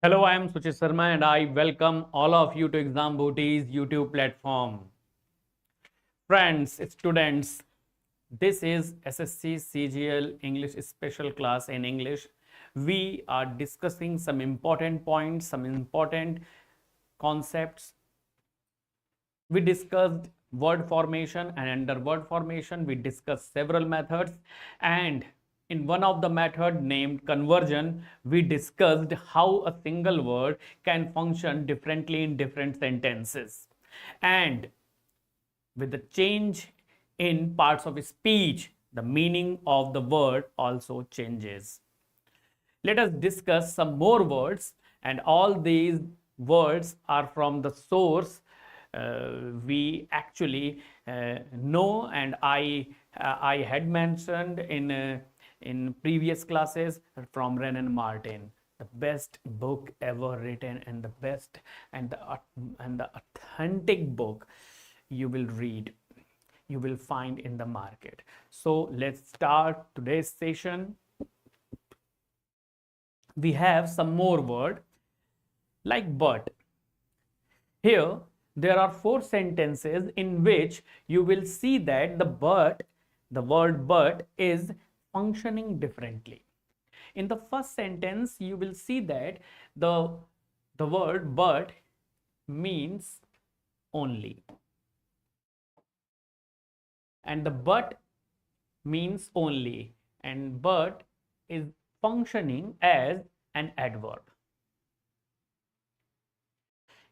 Hello, I am Suchit Sharma and I welcome all of you to Exam Booty's YouTube platform. Friends, students, this is SSC CGL English special class in English. We are discussing some important points, some important concepts. We discussed word formation, and under word formation we discussed several methods, and in one of the method named conversion we discussed how a single word can function differently in different sentences, and with the change in parts of speech the meaning of the word also changes. Let us discuss some more words, and all these words are from the source we actually know, and I had mentioned in previous classes from Renan Martin, the best book ever written, and the best and the authentic book you will read, you will find in the market. So let's start today's session. We have some more word like but. Here there are 4 sentences in which you will see that the word but is functioning differently. In the first sentence you will see that the word but means only, and the but means only, and but is functioning as an adverb.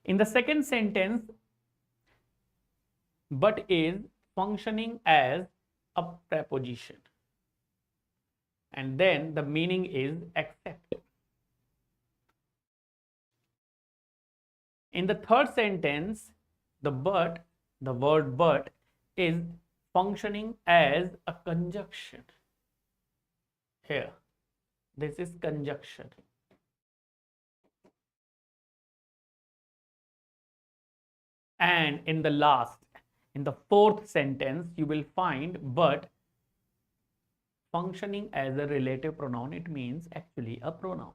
In the second sentence, but is functioning as a preposition, and then the meaning is except. In the third sentence, the word but is functioning as a conjunction. Here, this is conjunction. And in the fourth sentence, you will find but functioning as a relative pronoun. It means actually a pronoun.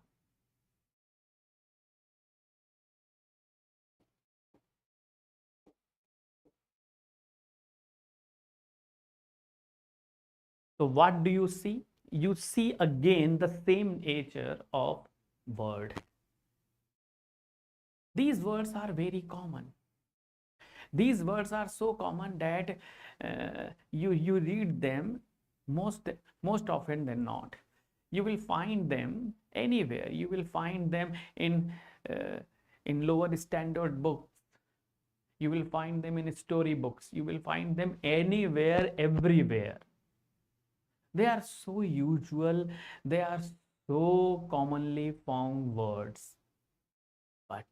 So what do you see? You see again the same nature of word. These words are very common. These words are so common that you read them most often than not. You will find them anywhere. You will find them in lower standard books. You will find them in story books. You will find them anywhere, everywhere. They are so usual. They are so commonly found words, but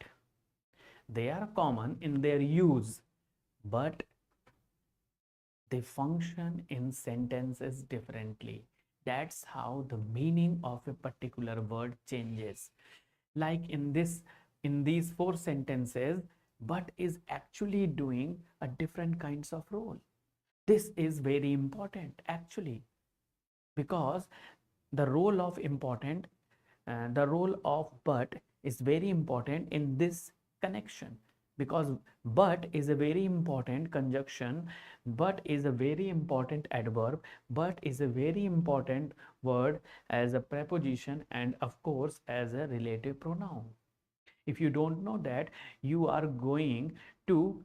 they are common in their use, but they function in sentences differently. That's how the meaning of a particular word changes. Like in these 4 sentences, but is actually doing a different kinds of role. This is very important actually, because the role of but is very important in this connection, because but is a very important conjunction, but is a very important adverb, but is a very important word as a preposition, and of course as a relative pronoun. If you don't know that, you are going to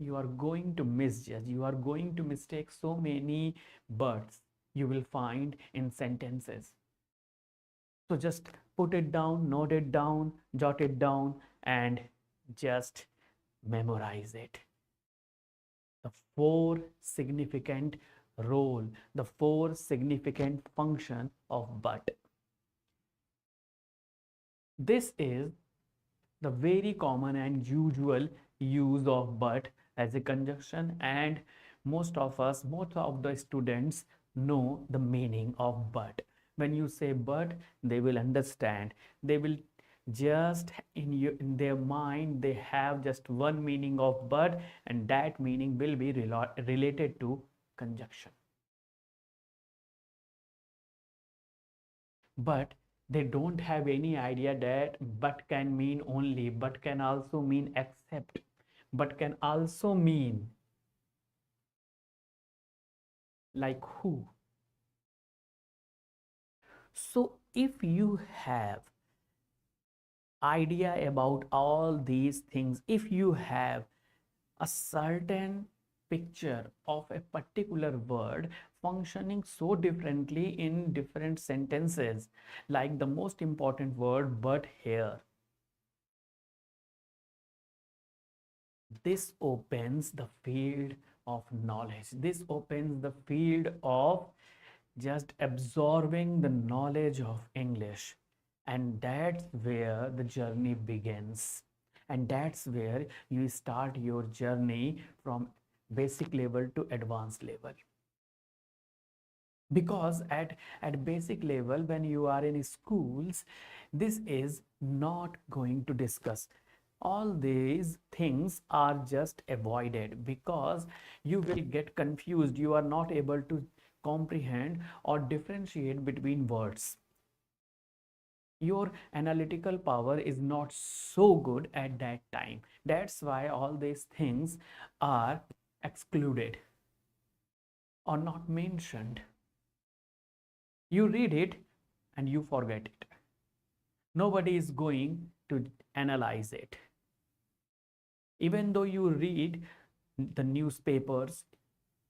misjudge, you are going to mistake so many buts you will find in sentences. So just put it down, note it down, jot it down, and just memorize it. The 4 significant role, the 4 significant function of but. This is the very common and usual use of but as a conjunction, and most of the students know the meaning of but. When you say but, they will understand. They will just in their mind they have just one meaning of but, and that meaning will be related to conjunction. But They don't have any idea that but can mean only, but can also mean except, but can also mean like who. So if you have idea about all these things, if you have a certain picture of a particular word functioning so differently in different sentences, like the most important word but here, this opens the field of knowledge. This opens the field of just absorbing the knowledge of English. And that's where the journey begins. And that's where you start your journey from basic level to advanced level. Because at basic level, when you are in schools, this is not going to discuss. All these things are just avoided because you will get confused. You are not able to comprehend or differentiate between words. Your analytical power is not so good at that time. That's why all these things are excluded or not mentioned. You read it and you forget it. Nobody is going to analyze it. Even though you read the newspapers,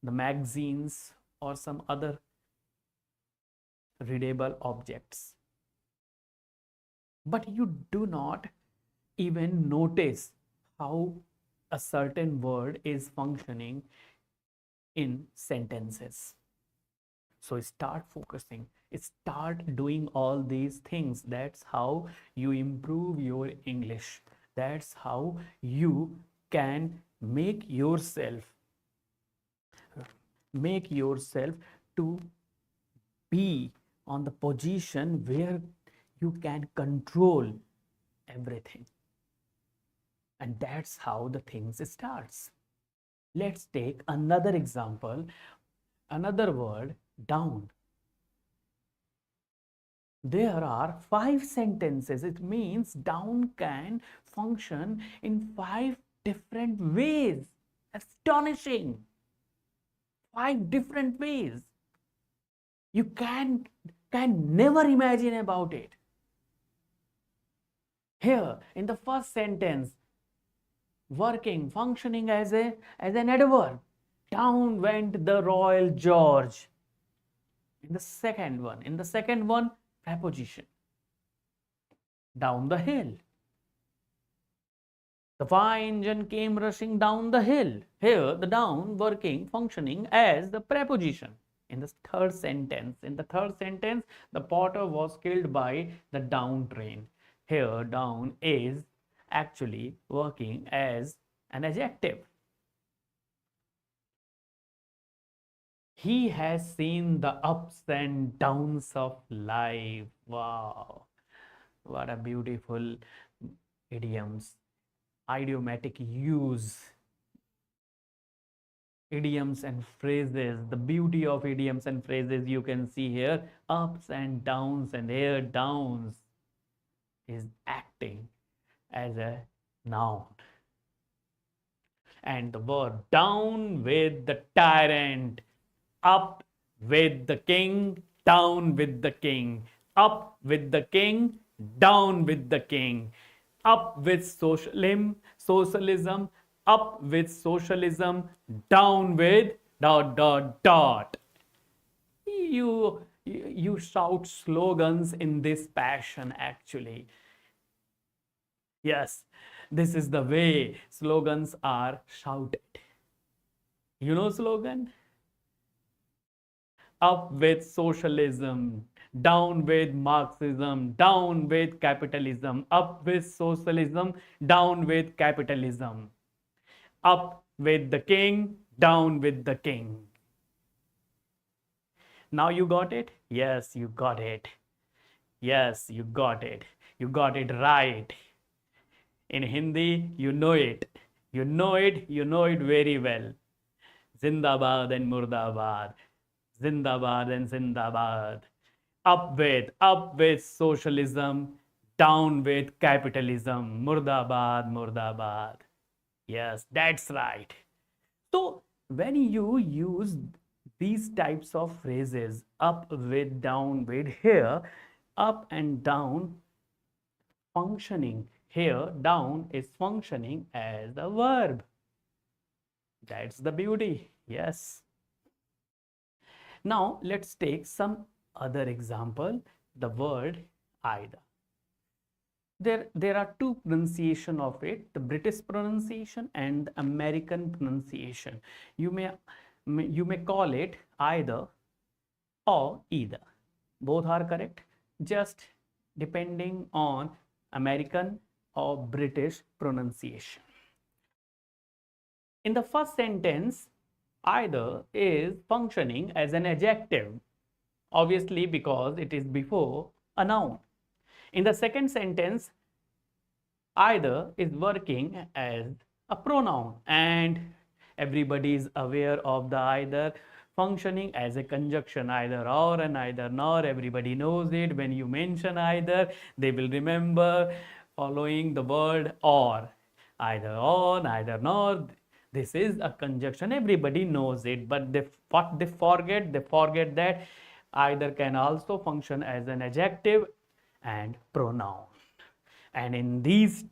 the magazines, or some other readable objects, but you do not even notice how a certain word is functioning in sentences. So start focusing, start doing all these things. That's how you improve your English. That's how you can make yourself to be on the position where you can control everything. And that's how the things starts. Let's take another example, another word, down. There are 5 sentences. It means down can function in 5 different ways. Astonishing. 5 different ways. You can never imagine about it. Here in the first sentence, working, functioning as an adverb. Down went the Royal George. In the second one, preposition. Down the hill. The fine engine came rushing down the hill. Here, the down working, functioning as the preposition. In the third sentence, the porter was killed by the down train. Here, down is actually working as an adjective. He has seen the ups and downs of life. Wow, what a beautiful idioms, idiomatic use, idioms and phrases. The beauty of idioms and phrases you can see here, ups and downs, and here downs is acting as a noun. And the word down with the tyrant, up with the king, down with the king, up with the king, down with the king, up with socialism, up with socialism, down with ... You shout slogans in this passion actually. Yes, this is the way slogans are shouted. You know slogan? Up with socialism, down with Marxism, down with capitalism, up with socialism, down with capitalism, up with the king, down with the king. Now you got it? Yes, you got it. Yes, you got it. You got it right. In Hindi, you know it. You know it very well. Zindabad and Murdabad. Zindabad and Zindabad. up with socialism, down with capitalism. Murdabad, Murdabad. Yes, that's right. So when you use these types of phrases, up with, down with, here, up and down functioning, here, down is functioning as a verb. That's the beauty. Yes. Now let's take some other example. The word either. There are two pronunciation of it, the British pronunciation and the American pronunciation. You may call it either or either. Both are correct, just depending on American or British pronunciation. In the first sentence, either is functioning as an adjective, obviously because it is before a noun. In the second sentence, either is working as a pronoun, and everybody is aware of the either functioning as a conjunction, either or and either nor. Everybody knows it. When you mention either, they will remember following the word or. Either or, either nor. This is a conjunction. Everybody knows it, but what they forget that either can also function as an adjective and pronoun. And in these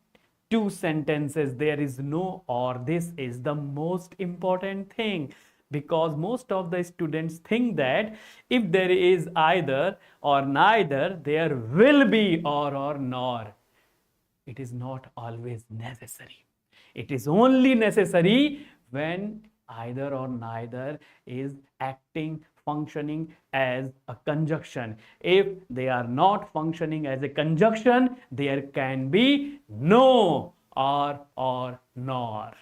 two sentences, there is no or. This is the most important thing, because most of the students think that if there is either or neither, there will be or nor. It is not always necessary. It is only necessary when either or neither is acting, functioning as a conjunction. If they are not functioning as a conjunction, there can be no or nor.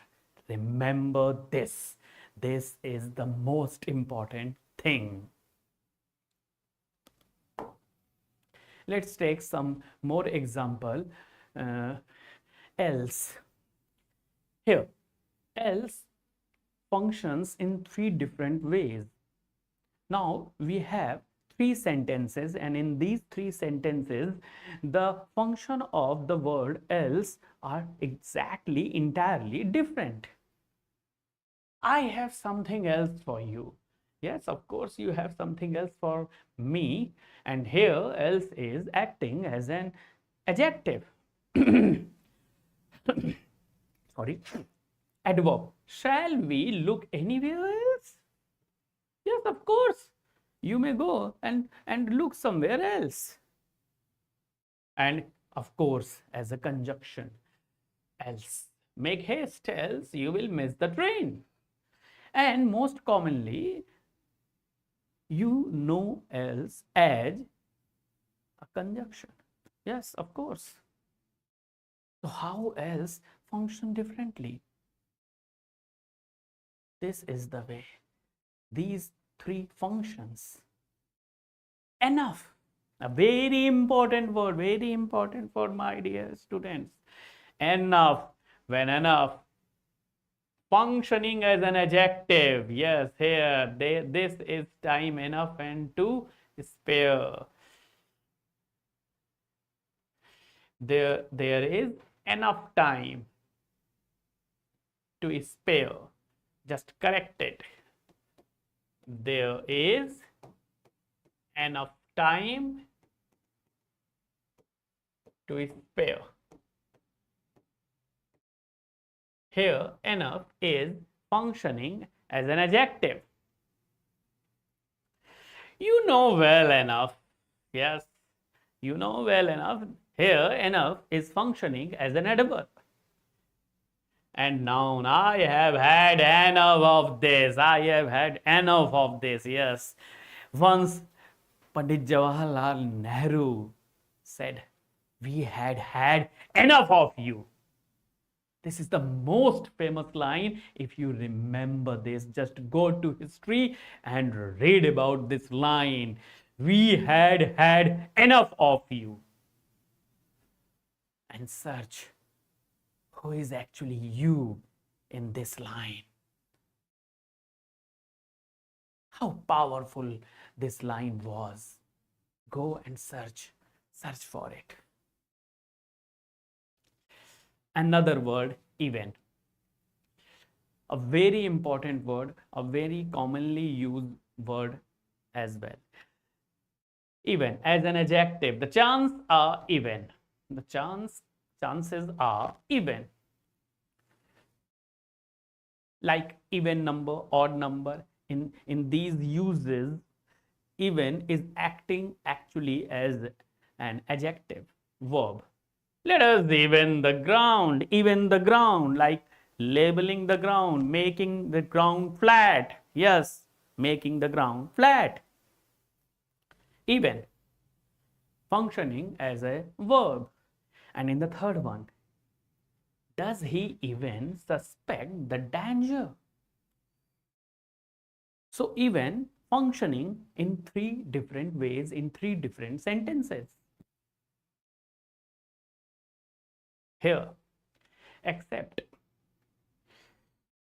Remember this. This is the most important thing. Let's take some more example. Else. Here, else functions in three different ways. Now we have three sentences, and in these three sentences, the function of the word else are exactly entirely different. I have something else for you. Yes, of course, you have something else for me, and here else is acting as an adjective. Sorry, adverb. Shall we look anywhere else? Yes, of course. You may go and look somewhere else. And of course, as a conjunction, else. Make haste, else you will miss the train. And most commonly, you know else as a conjunction. Yes, of course. So how else function differently? This is the way. These three functions. Enough. A very important word, very important for my dear students. Enough. When enough. Functioning as an adjective. Yes, here, this is time enough and to spare. There is enough time to spare. Just correct it. There is enough time to spare. Here, enough is functioning as an adjective. You know well enough. Yes, you know well enough. Here, enough is functioning as an adverb. And noun, I have had enough of this. I have had enough of this. Yes. Once Pandit Jawaharlal Nehru said, we had had enough of you. This is the most famous line. If you remember this, just go to history and read about this line. We had had enough of you. And search who is actually you in this line. How powerful this line was. Go and search for it. Another word, even. A very important word, a very commonly used word as well. Even as an adjective, the chances are even. The chances are even. Like even number, odd number. In these uses, even is acting actually as an adjective verb. Let us even the ground, like labeling the ground, making the ground flat. Yes, making the ground flat. Even, functioning as a verb. And in the third one, does he even suspect the danger? So even functioning in three different ways in three different sentences. Here, except.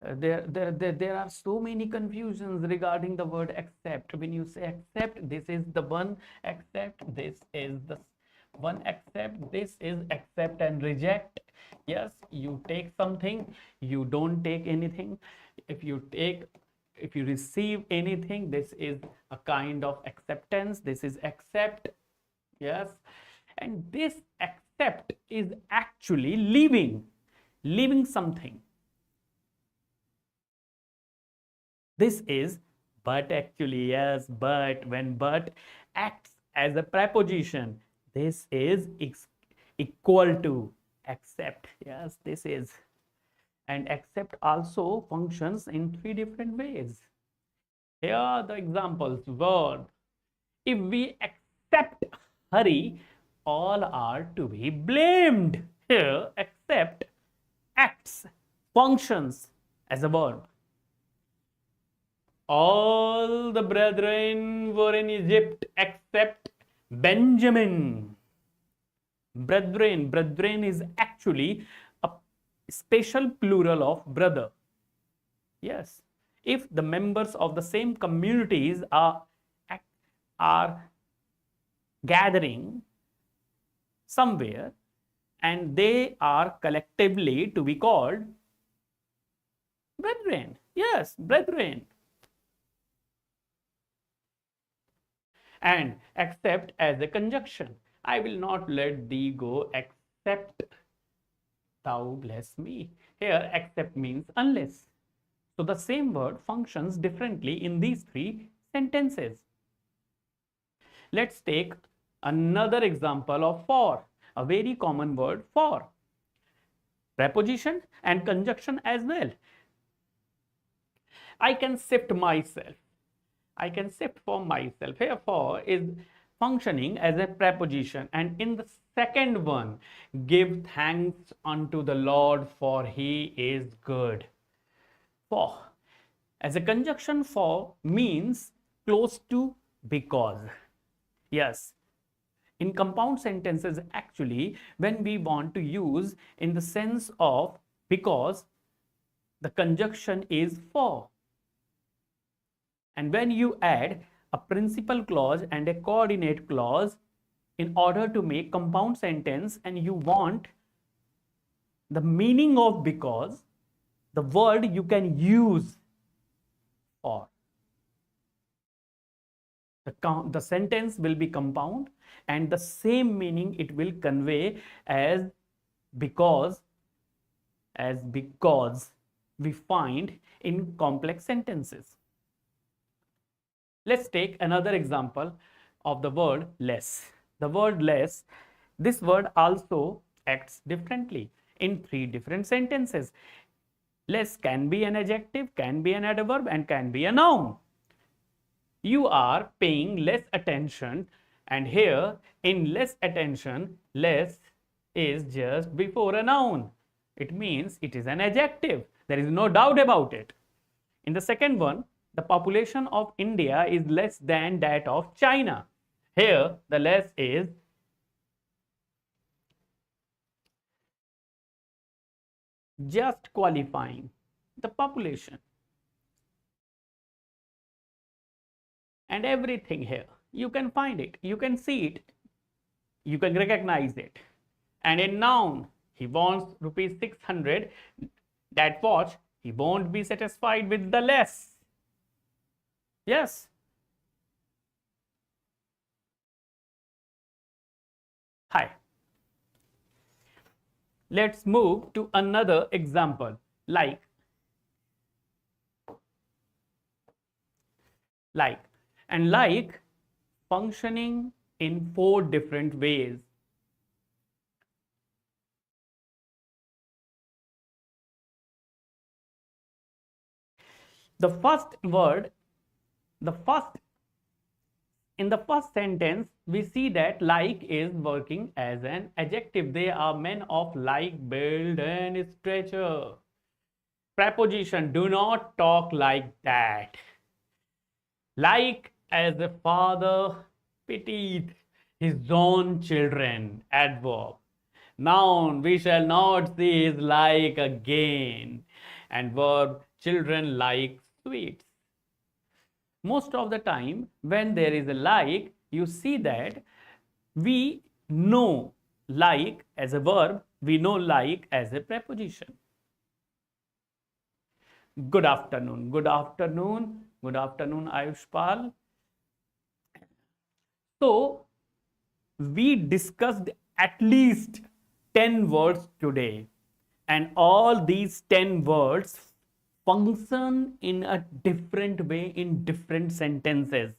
There are so many confusions regarding the word except. When you say except, this is the one, except this is the one, except this is accept and reject. Yes, you take something, you don't take anything. If you receive anything, this is a kind of acceptance. This is accept. Yes, and this accept is actually leaving something. This is but actually. Yes, but when but acts as a preposition, this is equal to accept. Yes, this is. And accept also functions in three different ways. Here are the examples. Word. If we accept hurry, all are to be blamed. Here, accept acts, functions as a verb. All the brethren were in Egypt except Benjamin. Brethren is actually a special plural of brother. Yes, if the members of the same communities are gathering somewhere and they are collectively to be called brethren. Yes, brethren. And accept as a conjunction. I will not let thee go except thou bless me. Here, except means unless. So the same word functions differently in these three sentences. Let's take another example of for, a very common word for. Preposition and conjunction as well. I can shift myself. I can shift for myself. Here for is functioning as a preposition, and in the second one, give thanks unto the Lord for he is good. For as a conjunction, for means close to because. Yes, in compound sentences actually, when we want to use in the sense of because, the conjunction is for. And when you add a principal clause and a coordinate clause in order to make compound sentence, and you want the meaning of because, the word you can use for. The sentence will be compound and the same meaning it will convey as because we find in complex sentences. Let's take another example of the word less. The word less, this word also acts differently in three different sentences. Less can be an adjective, can be an adverb, and can be a noun. You are paying less attention, and here in less attention, less is just before a noun. It means it is an adjective. There is no doubt about it. In the second one, the population of India is less than that of China. Here, the less is just qualifying the population. And everything here. you can find it, you can see it, you can recognize it. And in noun, he wants rupees 600. That watch, he won't be satisfied with the less. Yes. Hi. Let's move to another example, like and like functioning in 4 different ways. The first word, in the first sentence, we see that like is working as an adjective. They are men of like build and stature. Preposition, do not talk like that. Like as a father pitied his own children. Adverb. Noun, we shall not see his like again. And verb, children like sweets. Most of the time, when there is a like, you see that we know like as a verb, we know like as a preposition. Good afternoon. Good afternoon. Good afternoon, Ayushpal. So, we discussed at least 10 words today, and all these 10 words function in a different way in different sentences.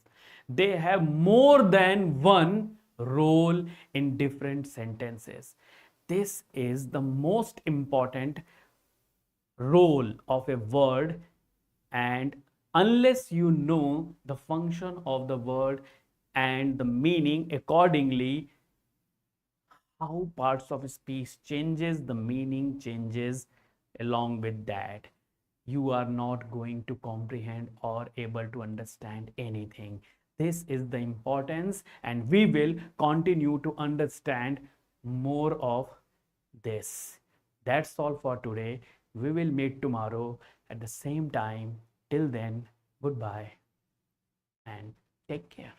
They have more than one role in different sentences. This is the most important role of a word, and unless you know the function of the word and the meaning accordingly, how parts of speech changes, the meaning changes along with that, you are not going to comprehend or able to understand anything. This is the importance, and we will continue to understand more of this. That's all for today. We will meet tomorrow at the same time. Till then, goodbye and take care.